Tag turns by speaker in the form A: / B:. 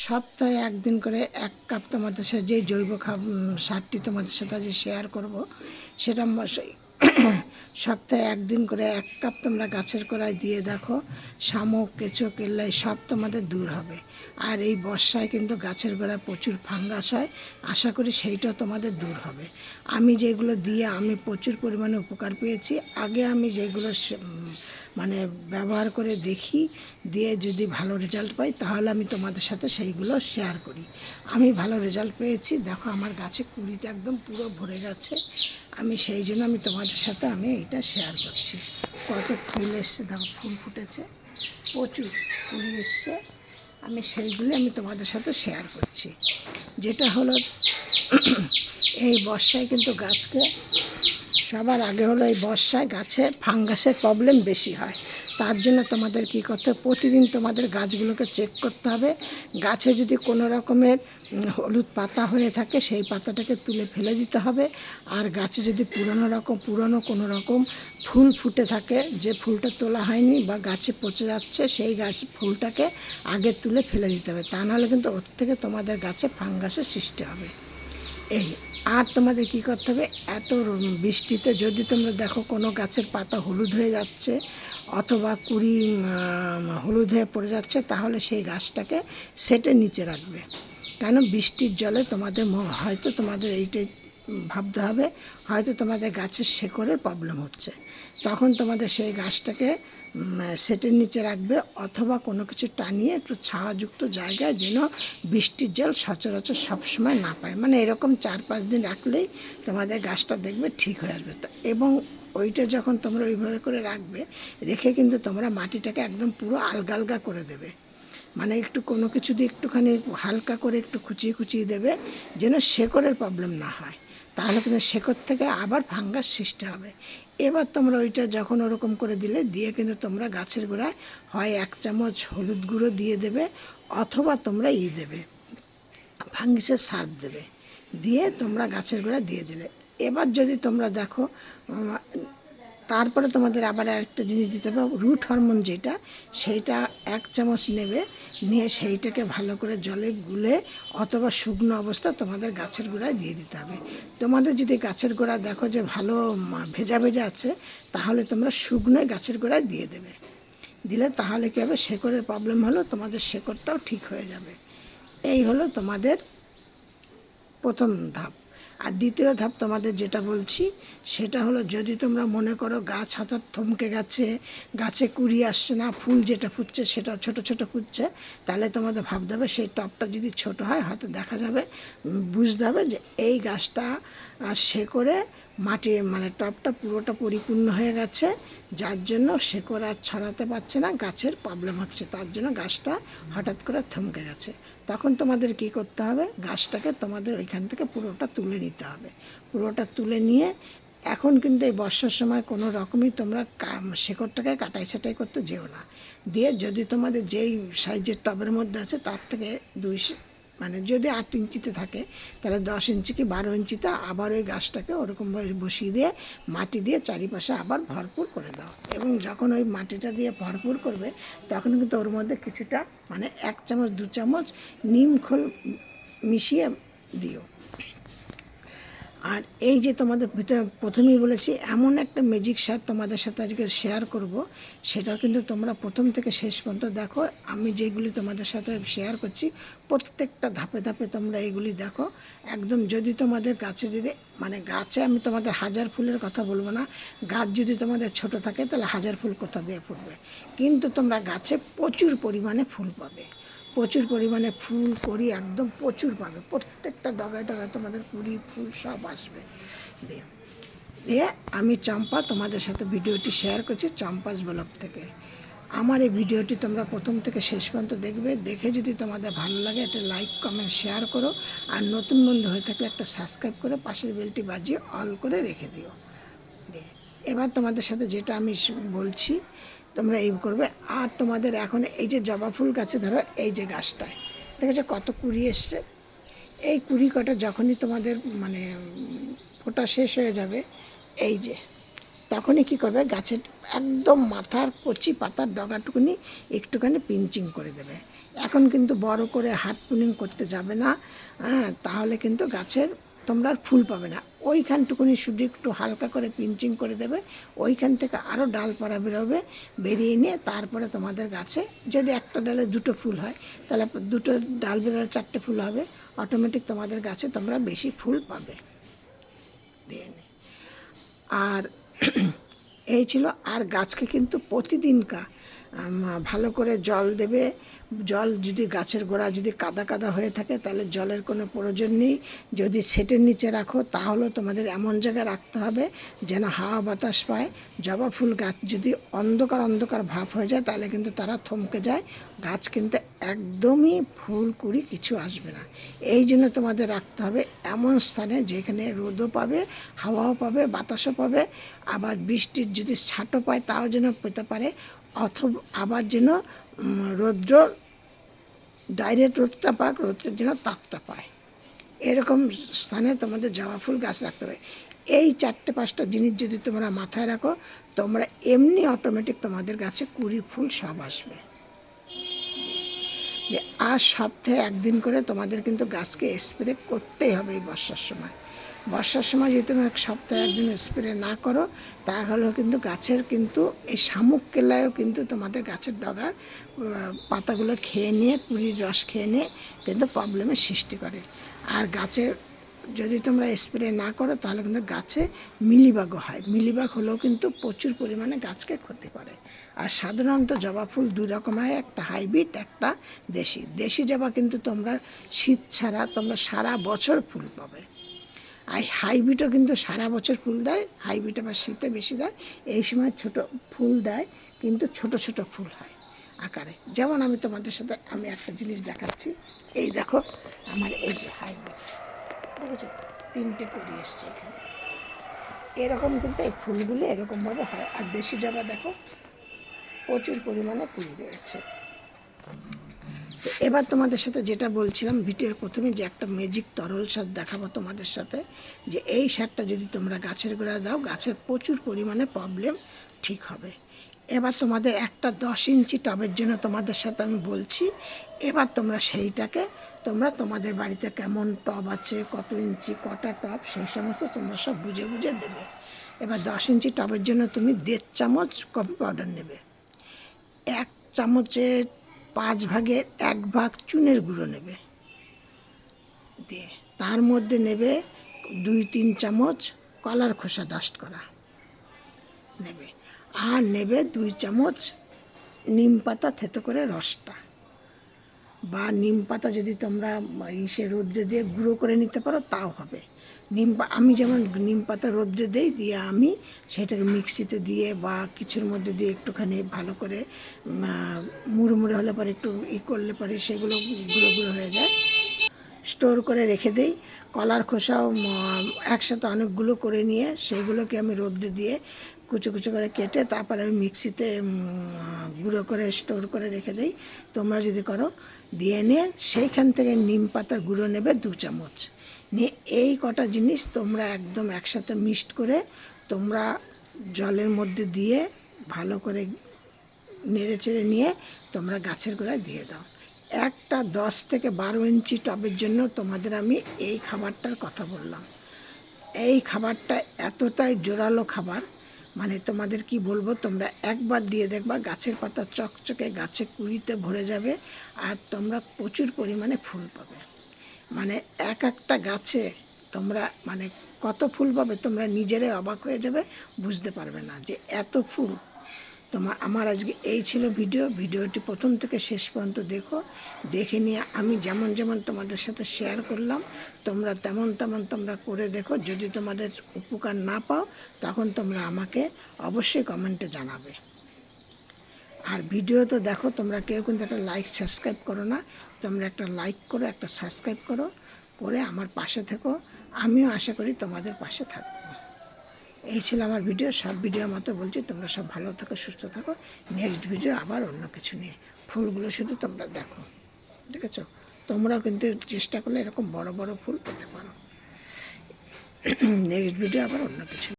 A: সপ্তাহে একদিন করে 1 কাপ তোমাদের সাথে যে জৈব সারটি তোমাদের সাথে আজ শেয়ার করব সেটা সপ্তাহে একদিন করে 1 কাপ তোমরা গাছের গোড়ায় দিয়ে দেখো, শামুক, কেঁচো, কেল্লাই সব তোমাদের দূর হবে। আর এই বর্ষায় কিন্তু গাছের গোড়ায় প্রচুর ফাঙ্গাস হয়, আশা করি সেইটাও তোমাদের দূর হবে। আমি যেগুলো দিয়ে আমি প্রচুর পরিমাণে উপকার পেয়েছি। আগে আমি যেগুলো মানে ব্যবহার করে দেখি, দিয়ে যদি ভালো রেজাল্ট পাই তাহলে আমি তোমাদের সাথে সেইগুলো শেয়ার করি। আমি ভালো রেজাল্ট পেয়েছি, দেখো আমার গাছে কুড়িটা একদম পুরো ভরে গেছে। আমি সেই জন্য আমি তোমাদের সাথে এইটা শেয়ার করছি। কত ফুল এসছে, দেখো ফুল ফুটেছে, প্রচুর কুড়ি এসছে। আমি সেইগুলি তোমাদের সাথে শেয়ার করছি। যেটা হলো এই বর্ষায় কিন্তু গাছকে সবার আগে হলো এই বর্ষায় গাছে ফাঙ্গাসের প্রবলেম বেশি হয়। তার জন্য তোমাদের কী করতে হবে, প্রতিদিন তোমাদের গাছগুলোকে চেক করতে হবে। গাছে যদি কোনো রকমের হলুদ পাতা হয়ে থাকে সেই পাতাটাকে তুলে ফেলে দিতে হবে। আর গাছে যদি পুরনো কোনো রকম ফুল ফুটে থাকে, যে ফুলটা তোলা হয়নি বা গাছে পচে যাচ্ছে, সেই ফুলটাকে আগে তুলে ফেলে দিতে হবে। তা নাহলে কিন্তু ওর থেকে তোমাদের গাছে ফাঙ্গাসের সৃষ্টি হবে। এই আর তোমাদের কী করতে হবে, এত বৃষ্টিতে যদি তোমরা দেখো কোনো গাছের পাতা হলুদ হয়ে যাচ্ছে অথবা কুড়ি হলুদ হয়ে পড়ে যাচ্ছে, তাহলে সেই গাছটাকে সেটে নিচে রাখবে। কেন, বৃষ্টির জলে তোমাদের হয়তো তোমাদের এইটাই ভাবতে হবে, হয়তো তোমাদের গাছের শেকড়ের প্রবলেম হচ্ছে। তখন তোমাদের সেই গাছটাকে সেটের নিচে রাখবে, অথবা কোনো কিছু টানিয়ে একটু ছায়াযুক্ত জায়গায়, যেন বৃষ্টির জল সচরাচর সবসময় না পায়। মানে এরকম 4-5 দিন রাখলেই তোমাদের গাছটা দেখবে ঠিক হয়ে আসবে। এবং ওইটা যখন তোমরা ওইভাবে করে রাখবে, রেখে কিন্তু তোমরা মাটিটাকে একদম পুরো আলগা আলগা করে দেবে। মানে একটু কোনো কিছু দিয়ে একটুখানি হালকা করে একটু খুচিয়ে দেবে, যেন শেকড়ের প্রবলেম না হয়। তাহলে কিন্তু শেকড় থেকে আবার ফাঙ্গাস সৃষ্টি হবে। এবার তোমরা ওইটা যখন ওরকম করে দিয়ে কিন্তু তোমরা গাছের গোড়ায় হয় 1 চামচ হলুদ গুঁড়ো দিয়ে দেবে, অথবা তোমরা দেবে ফাঙ্গিসের সার দেবে, দিয়ে তোমরা গাছের গোড়ায় দিয়ে দিলে। এবার যদি তোমরা দেখো, তারপরে তোমাদের আবার আরেকটা জিনিস দিতে হবে, রুট হরমোন যেটা, সেইটা 1 চামচ নেবে, নিয়ে সেইটাকে ভালো করে জলে গুলে অথবা শুকনো অবস্থা তোমাদের গাছের গোড়ায় দিয়ে দিতে হবে। তোমাদের যদি গাছের গোড়া দেখো যে ভালো ভেজা ভেজা আছে, তাহলে তোমরা শুকনোই গাছের গোড়ায় দিয়ে দেবে। দিলে তাহলে কী হবে, শেকড়ের প্রবলেম হলো তোমাদের শেকড়টাও ঠিক হয়ে যাবে। এই হলো তোমাদের প্রথম ধাপ। আর দ্বিতীয় ধাপ তোমাদের যেটা বলছি সেটা হলো, যদি তোমরা মনে করো গাছ হঠাৎ থমকে গেছে, গাছে কুড়ি আসছে না, ফুল যেটা ফুটছে সেটা ছোট ছোট ফুটছে, তাহলে তোমাদের ভাবতে হবে সেই টবটা যদি ছোট হয়, হয়তো দেখা যাবে, বুঝতে হবে যে এই গাছটা শেকড়ে মাটি মানে টবটা পুরোটা পরিপূর্ণ হয়ে গেছে, যার জন্য শেকড় আর ছড়াতে পারছে না, গাছের প্রবলেম হচ্ছে, তার জন্য গাছটা হঠাৎ করে থমকে গেছে। তখন তোমাদের কি করতে হবে, গাছটাকে তোমাদের ওইখান থেকে পুরোটা তুলে নিতে হবে। পুরোটা তুলে নিয়ে, এখন কিন্তু এই বর্ষার সময় কোনো রকমই তোমরা শেকড়টাকে কাটাই ছাটাই করতে যেও না। দিয়ে যদি তোমাদের যেই সাইজের টবের মধ্যে আছে তার থেকে মানে যদি 8 ইঞ্চিতে থাকে, তাহলে 10 ইঞ্চি কি 12 ইঞ্চিতে আবার ওই গাছটাকে ওরকমভাবে বসিয়ে দিয়ে মাটি দিয়ে চারিপাশে আবার ভরপুর করে দাও। এবং যখন ওই মাটিটা দিয়ে ভরপুর করবে, তখন কিন্তু ওর মধ্যে কিছুটা মানে 1 চামচ 2 চামচ নিম খোল মিশিয়ে দিও। আর এই যে তোমাদের প্রথমেই বলেছি, এমন একটা ম্যাজিক সার তোমাদের সাথে আজকে শেয়ার করব, সেটা কিন্তু তোমরা প্রথম থেকে শেষ পর্যন্ত দেখো। আমি যেগুলি তোমাদের সাথে শেয়ার করছি প্রত্যেকটা ধাপে ধাপে তোমরা এইগুলি দেখো। একদম যদি তোমাদের গাছে মানে গাছে আমি তোমাদের 1000 ফুলের কথা বলবো না, গাছ যদি তোমাদের ছোট থাকে তাহলে 1000 ফুল কোথা দিয়ে ফুটবে, কিন্তু তোমরা গাছে প্রচুর পরিমাণে ফুল পাবে। প্রচুর পরিমাণে ফুল কড়ি একদম প্রচুর পাবে, প্রত্যেকটা ডগায় ডগায় তোমাদের কুড়ি ফুল সব আসবে। দিয়ে আমি চম্পা তোমাদের সাথে ভিডিওটি শেয়ার করছি চম্পাস ব্লগ থেকে। আমার এই ভিডিওটি তোমরা প্রথম থেকে শেষ পর্যন্ত দেখবে, দেখে যদি তোমাদের ভালো লাগে একটা লাইক কমেন্ট শেয়ার করো, আর নতুন বন্ধু হয়ে থাকলে একটা সাবস্ক্রাইব করে পাশের বেলটি বাজিয়ে অল করে রেখে দিও। এবার তোমাদের সাথে যেটা আমি বলছি তোমরা এই করবে। আর তোমাদের এখন এই যে জবা ফুল গাছে ধরো, এই যে গাছটায় দেখেছো কত কুড়ি এসছে, এই কুড়ি কটা যখনই তোমাদের মানে ফোটা শেষ হয়ে যাবে, এই যে তখনই কী করবে, গাছের একদম মাথার কচি পাতার ডগাটুকুনি একটুখানি পিঞ্চিং করে দেবে। এখন কিন্তু বড় করে হাত প্রুনিং করতে যাবে না, হ্যাঁ, তাহলে কিন্তু গাছের তোমরা আর ফুল পাবে না। ওইখানটুকুনি শুধু একটু হালকা করে পিঞ্চিং করে দেবে, ওইখান থেকে আরও ডালপালা বেরোবে, বেরিয়ে নিয়ে তারপরে তোমাদের গাছে যদি একটা ডালে দুটো ফুল হয়, তাহলে দুটো ডাল বেরোলে 4টে ফুল হবে, অটোমেটিক তোমাদের গাছে তোমরা বেশি ফুল পাবে। দিয়ে নে। আর এই ছিল। আর গাছকে কিন্তু প্রতিদিনকার ভালো করে জল দেবে। জল যদি গাছের গোড়া যদি কাদা কাদা হয়ে থাকে তাহলে জলের কোনো প্রয়োজন নেই। যদি সেটের নিচে রাখো তাহলেও তোমাদের এমন জায়গায় রাখতে হবে যেন হাওয়া বাতাস পায়। জবা ফুল গাছ যদি অন্ধকার অন্ধকার ভাব হয়ে যায় তাহলে কিন্তু তারা থমকে যায়, গাছ কিন্তু একদমই ফুল কুড়ি কিছু আসবে না। এই জন্য তোমাদের রাখতে হবে এমন স্থানে যেখানে রোদও পাবে, হাওয়াও পাবে, বাতাসও পাবে, আবার বৃষ্টির যদি ছাঁটও পায় তাও যেন পেতে পারে, অথবা আবার যেন রৌদ্র ডাইরেক্ট রোদটা পাক, রোদের যেন তাপটা পায়, এরকম স্থানে তোমাদের জবা ফুল গাছ রাখতে হবে। এই 4-5টা জিনিস যদি তোমরা মাথায় রাখো, তোমরা এমনি অটোমেটিক তোমাদের গাছে কুড়ি ফুল সব আসবে। যে আর সপ্তাহে একদিন করে তোমাদের কিন্তু গাছকে স্প্রে করতেই হবে এই বর্ষার সময়। বর্ষার সময় যদি তুমি সপ্তাহে একদিন স্প্রে না করো তাহলেও কিন্তু গাছের কিন্তু এই শামুক কেলায়ও কিন্তু তোমাদের গাছের ডগার পাতাগুলো খেয়ে নিয়ে, কুড়ির রস খেয়ে নিয়ে কিন্তু প্রবলেমের সৃষ্টি করে। আর গাছের যদি তোমরা স্প্রে না করো তাহলে কিন্তু গাছে মিলিবাগও হয়। মিলিবাগ হলেও কিন্তু প্রচুর পরিমাণে গাছকে ক্ষতি করে। আর সাধারণত জবা ফুল 2 রকম হয়, একটা হাইব্রিড, একটা দেশি। দেশি জবা কিন্তু তোমরা শীত ছাড়া তোমরা সারা বছর ফুল পাবে। আর হাইব্রিডও কিন্তু সারা বছর ফুল দেয়, হাইব্রিড আবার শীতে বেশি দেয়। এই সময় ছোট ফুল দেয় কিন্তু ছোট ছোট ফুল হয় আকারে। যেমন আমি তোমাদের সাথে আমি একটা জিনিস দেখাচ্ছি, এই দেখো আমার এই যে হাইব্রিড দেখেছো 3টে করি এসছে এখানে, এরকম কিন্তু এই ফুলগুলো এরকমভাবে হয়। আর দেশি জবা দেখো প্রচুর পরিমাণে ফুল রয়েছে। তো এবার তোমাদের সাথে যেটা বলছিলাম ভিডিওর প্রথমে, যে একটা ম্যাজিক তরল সার দেখাবো তোমাদের সাথে, যে এই সারটা যদি তোমরা গাছের গোড়ায় দাও গাছের প্রচুর পরিমাণে প্রবলেম ঠিক হবে। এবার তোমাদের একটা 10 ইঞ্চি টবের জন্য তোমাদের সাথে আমি বলছি। এবার তোমরা সেইটাকে তোমরা তোমাদের বাড়িতে কেমন টব আছে, কত ইঞ্চি, কটা টব, সেই সমস্ত তোমরা সব বুঝে বুঝে দেবে। এবার 10 ইঞ্চি টবের জন্য তুমি 1.5 চামচ কফি পাউডার নেবে, 1 চামচের 5 ভাগের 1 ভাগ চুনের গুঁড়ো নেবে, দিয়ে তার মধ্যে নেবে 2-3 চামচ কলার খোসা ডাস্ট করা নেবে, আর নেবে 2 চামচ নিম পাতা থেতো করে রসটা, বা নিম পাতা যদি তোমরা ইসে রোদ্রে দিয়ে গুঁড়ো করে নিতে পারো তাও হবে। আমি যেমন নিম পাতা রোদ্রে দিই, দিয়ে আমি সেটাকে মিক্সিতে দিয়ে বা কিছুর মধ্যে দিয়ে একটুখানি ভালো করে মুড়মুড়ে হলে পরে একটু করলে পরে সেগুলো গুঁড়ো গুঁড়ো হয়ে যায়, স্টোর করে রেখে দিই। কলার খোসাও একসাথে অনেকগুলো করে নিয়ে সেগুলোকে আমি রোদ্রে দিয়ে কুচো কুচো করে কেটে তারপর আমি মিক্সিতে গুঁড়ো করে স্টোর করে রেখে দিই। তোমরা যদি করো দিয়ে নিয়ে সেইখান থেকে নিম পাতার গুঁড়ো নেবে 2 চামচ নিয়ে, এই কটা জিনিস তোমরা একদম একসাথে মিক্সড করে তোমরা জলের মধ্যে দিয়ে ভালো করে নেড়ে চেড়ে নিয়ে তোমরা গাছের গোড়ায় দিয়ে দাও। একটা 10 থেকে 12 ইঞ্চি টবের জন্য তোমাদের আমি এই খাবারটার কথা বললাম। এই খাবারটা এতটাই জোরালো খাবার, মানে তোমাদের কি বলবো, তোমরা একবার দিয়ে দেখবা গাছের পাতা চকচকে, গাছে কুড়িতে ভরে যাবে, আর তোমরা প্রচুর পরিমাণে ফুল পাবে। মানে একটা গাছে তোমরা মানে কত ফুল পাবে তোমরা নিজেরাই অবাক হয়ে যাবে, বুঝতে পারবে না যে এত ফুল। আমার আজকে এই ছিল ভিডিওটি প্রথম থেকে শেষ পর্যন্ত দেখে নিয়ে আমি যেমন যেমন তোমাদের সাথে শেয়ার করলাম তোমরা তেমন তেমন তোমরা করে দেখো। যদি তোমাদের উপকার না পাও তখন তোমরা আমাকে অবশ্যই কমেন্টে জানাবে। আর ভিডিও তো দেখো, তোমরা কেউ কিন্তু একটা লাইক সাবস্ক্রাইব করো না, তোমরা একটা লাইক করো, একটা সাবস্ক্রাইব করো, করে আমার পাশে থেকো। আমিও আশা করি তোমাদের পাশে থাকবো। এই ছিল আমার ভিডিও। সব ভিডিওর মতো বলছি, তোমরা সব ভালো থাকো, সুস্থ থাকো। নেক্সট ভিডিও আবার অন্য কিছু নিয়ে। ফুলগুলো শুধু তোমরা দেখো, ঠিক আছে? তোমরাও কিন্তু চেষ্টা করলে এরকম বড় বড় ফুল পেতে পারো। নেক্সট ভিডিও আবার অন্য কিছু।